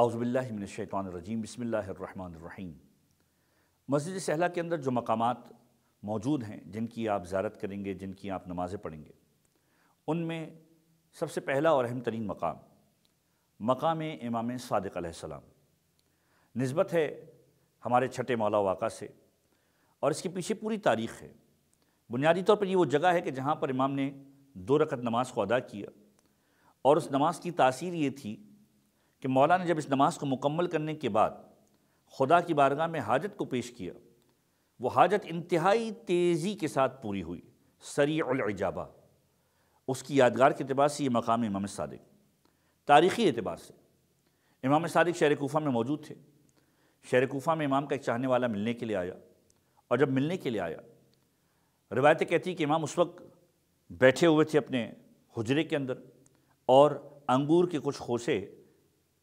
اعوذ باللہ من الشیطان الرجیم، بسم اللہ الرحمن الرحیم۔ مسجد سہلہ کے اندر جو مقامات موجود ہیں جن کی آپ زیارت کریں گے، جن کی آپ نمازیں پڑھیں گے، ان میں سب سے پہلا اور اہم ترین مقام امام صادق علیہ السلام نسبت ہے ہمارے چھٹے مولا واقع سے، اور اس کے پیچھے پوری تاریخ ہے۔ بنیادی طور پر یہ وہ جگہ ہے کہ جہاں پر امام نے 2 رکعت نماز کو ادا کیا، اور اس نماز کی تاثیر یہ تھی کہ مولا نے جب اس نماز کو مکمل کرنے کے بعد خدا کی بارگاہ میں حاجت کو پیش کیا، وہ حاجت انتہائی تیزی کے ساتھ پوری ہوئی، سریع العجابہ۔ اس کی یادگار کے اعتبار سے یہ مقام امام صادق، تاریخی اعتبار سے امام صادق شہر کوفہ میں موجود تھے۔ شہر کوفہ میں امام کا ایک چاہنے والا ملنے کے لیے آیا، اور جب ملنے کے لیے آیا، روایتیں کہتی ہیں کہ امام اس وقت بیٹھے ہوئے تھے اپنے حجرے کے اندر، اور انگور کے کچھ خوشے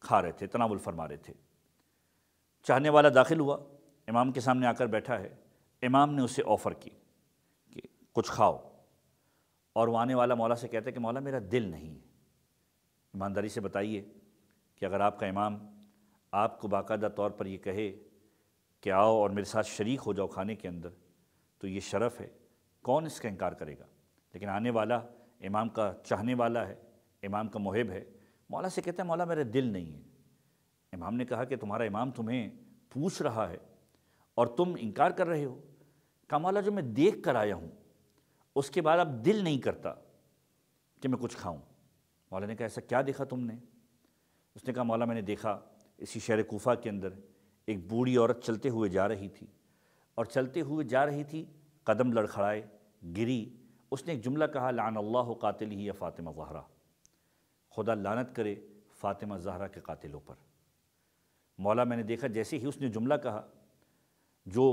کھا رہے تھے، تناول فرما رہے تھے۔ چاہنے والا داخل ہوا، امام کے سامنے آ کر بیٹھا ہے۔ امام نے اسے آفر کی کہ کچھ کھاؤ، اور وہ آنے والا مولا سے کہتا ہے کہ مولا میرا دل نہیں ہے۔ ایمانداری سے بتائیے کہ اگر آپ کا امام آپ کو باقاعدہ طور پر یہ کہے کہ آؤ اور میرے ساتھ شریک ہو جاؤ کھانے کے اندر، تو یہ شرف ہے، کون اس کا انکار کرے گا؟ لیکن آنے والا امام کا چاہنے والا ہے، امام کا محب ہے، مولا سے کہتا ہے مولا میرا دل نہیں ہے۔ امام نے کہا کہ تمہارا امام تمہیں پوچھ رہا ہے اور تم انکار کر رہے ہو؟ کہا مولا جو میں دیکھ کر آیا ہوں اس کے بعد اب دل نہیں کرتا کہ میں کچھ کھاؤں۔ مولا نے کہا ایسا کیا دیکھا تم نے؟ اس نے کہا مولا میں نے دیکھا اسی شہر کوفہ کے اندر ایک بوڑھی عورت چلتے ہوئے جا رہی تھی، اور چلتے ہوئے جا رہی تھی، قدم لڑکھڑائے، گری، اس نے ایک جملہ کہا لعن اللہ قاتلہ یا فاطمہ زہرا، خدا لعنت کرے فاطمہ زہرا کے قاتلوں پر۔ مولا میں نے دیکھا جیسے ہی اس نے جملہ کہا، جو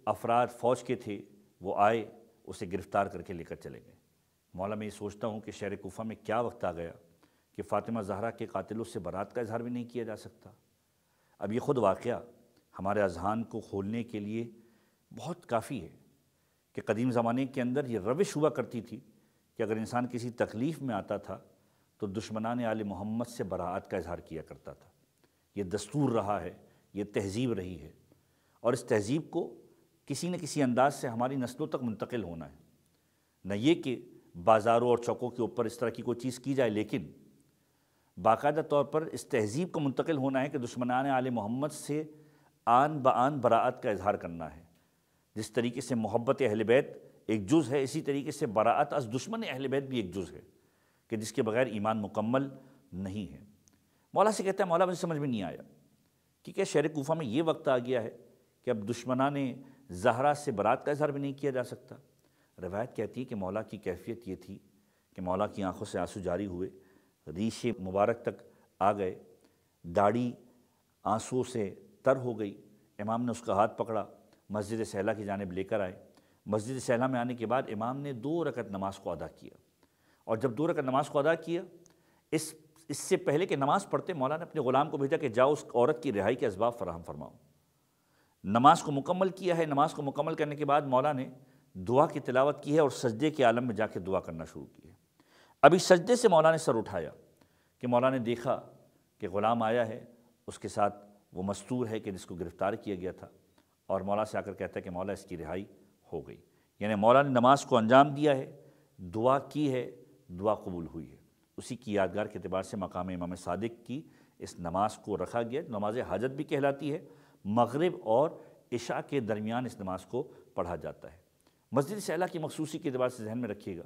افراد فوج کے تھے وہ آئے، اسے گرفتار کر کے لے کر چلے گئے۔ مولا میں یہ سوچتا ہوں کہ شہر کوفہ میں کیا وقت آ گیا کہ فاطمہ زہرا کے قاتلوں سے برات کا اظہار بھی نہیں کیا جا سکتا۔ اب یہ خود واقعہ ہمارے اذہان کو کھولنے کے لیے بہت کافی ہے کہ قدیم زمانے کے اندر یہ روش ہوا کرتی تھی کہ اگر انسان کسی تکلیف میں آتا تھا تو دشمنان آل محمد سے براعت کا اظہار کیا کرتا تھا۔ یہ دستور رہا ہے، یہ تہذیب رہی ہے، اور اس تہذیب کو کسی نہ کسی انداز سے ہماری نسلوں تک منتقل ہونا ہے۔ نہ یہ کہ بازاروں اور چوکوں کے اوپر اس طرح کی کوئی چیز کی جائے، لیکن باقاعدہ طور پر اس تہذیب کو منتقل ہونا ہے کہ دشمنان آل محمد سے آن بآن براعت کا اظہار کرنا ہے۔ جس طریقے سے محبت اہل بیت ایک جز ہے، اسی طریقے سے براعت از دشمن اہل بیت بھی ایک جز ہے کہ جس کے بغیر ایمان مکمل نہیں ہے۔ مولا سے کہتا ہے مولا مجھے سمجھ میں نہیں آیا کہ کیا شہر کوفہ میں یہ وقت آ گیا ہے کہ اب دشمنان زہرا سے برات کا اظہار بھی نہیں کیا جا سکتا؟ روایت کہتی ہے کہ مولا کی کیفیت یہ تھی کہ مولا کی آنکھوں سے آنسو جاری ہوئے، ریش مبارک تک آ گئے، داڑھی آنسو سے تر ہو گئی۔ امام نے اس کا ہاتھ پکڑا، مسجد سہلہ کی جانب لے کر آئے۔ مسجد سہلہ میں آنے کے بعد امام نے 2 رکعت نماز کو ادا کیا، اور جب 2 رکعت نماز کو ادا کیا، اس سے پہلے کہ نماز پڑھتے مولا نے اپنے غلام کو بھیجا کہ جاؤ اس عورت کی رہائی کے اسباب فراہم فرماؤ۔ نماز کو مکمل کیا ہے۔ نماز کو مکمل کرنے کے بعد مولا نے دعا کی تلاوت کی ہے، اور سجدے کے عالم میں جا کے دعا کرنا شروع کی ہے۔ ابھی سجدے سے مولا نے سر اٹھایا کہ مولا نے دیکھا کہ غلام آیا ہے، اس کے ساتھ وہ مستور ہے کہ جس کو گرفتار کیا گیا تھا، اور مولا سے آ کر کہتا ہے کہ مولا اس کی رہائی ہو گئی۔ یعنی مولا نے نماز کو انجام دیا ہے، دعا کی ہے، دعا قبول ہوئی ہے۔ اسی کی یادگار کے اعتبار سے مقام امام صادق کی اس نماز کو رکھا گیا۔ نماز حاجت بھی کہلاتی ہے، مغرب اور عشاء کے درمیان اس نماز کو پڑھا جاتا ہے۔ مسجد سہلہ کی مخصوصی کے اعتبار سے ذہن میں رکھیے گا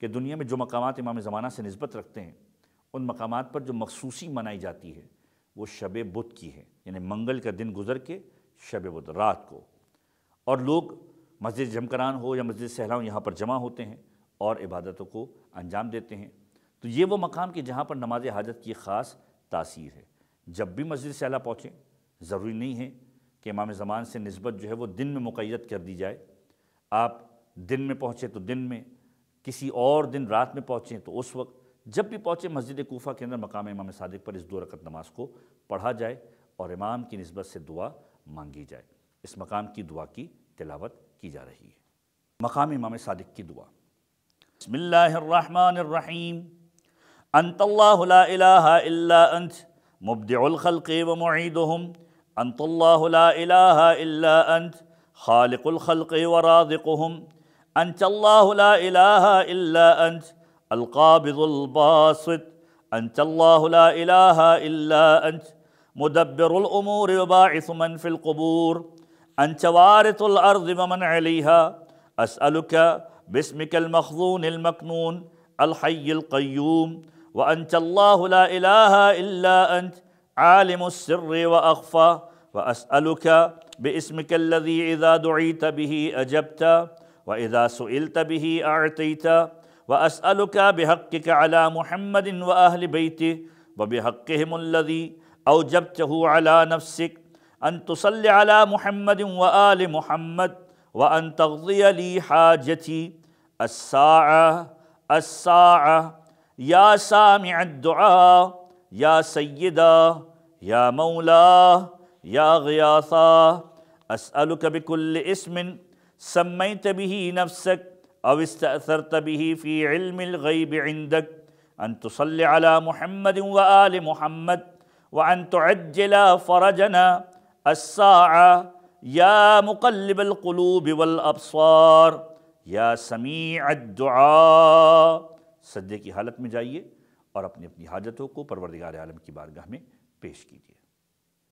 کہ دنیا میں جو مقامات امام زمانہ سے نسبت رکھتے ہیں، ان مقامات پر جو مخصوصی منائی جاتی ہے وہ شب بدھ کی ہے، یعنی منگل کا دن گزر کے شب بدھ رات کو، اور لوگ مسجد جمکران ہو یا مسجد سہلہ ہو یہاں پر جمع ہوتے ہیں اور عبادتوں کو انجام دیتے ہیں۔ تو یہ وہ مقام کہ جہاں پر نماز حاجت کی خاص تاثیر ہے۔ جب بھی مسجد سہلہ پہنچیں، ضروری نہیں ہے کہ امام زمان سے نسبت جو ہے وہ دن میں مقید کر دی جائے۔ آپ دن میں پہنچے تو دن میں، کسی اور دن رات میں پہنچیں تو اس وقت، جب بھی پہنچے مسجد کوفہ کے اندر مقام امام صادق پر اس 2 رکعت نماز کو پڑھا جائے اور امام کی نسبت سے دعا مانگی جائے۔ اس مقام کی دعا کی تلاوت کی جا رہی ہے۔ مقام امام صادق کی دعا۔ بسم اللہ الرحمن الرحیم۔ انت اللہ لا الہ الا انت مبدع الخلق ومعيدهم أنت الله لا إله إلا أنت خالق الخلق ورازقهم أنت الله لا إله إلا أنت القابض الباسط أنت الله لا إله إلا أنت مدبر الأمور وباعث من في القبور أنت وارث الأرض ومن عليها أسألك باسمك المخزون المكنون الحي القيوم وأنت الله لا إله إلا أنت عالم السر وأخفى وأسألك باسمك الذي إذا دعيت به أجبت وإذا سئلت به أعطيت وأسألك بحقك على محمد وأهل بيته وبحقهم الذي أوجبته على نفسك أن تصلي على محمد وآل محمد وأن تقضي لي حاجتي الساعة يا سامع الدعاء يا سيدا يا مولا يا غياثا أسألك بكل اسم سميت به نفسك أو استأثرت به في علم الغيب عندك أن تصلي على محمد وآل محمد وأن تعجل فرجنا الساعة يا مقلب القلوب والأبصار یا سمیع الدعاء۔ سجدے کی حالت میں جائیے اور اپنی حاجتوں کو پروردگار عالم کی بارگاہ میں پیش کیجیے۔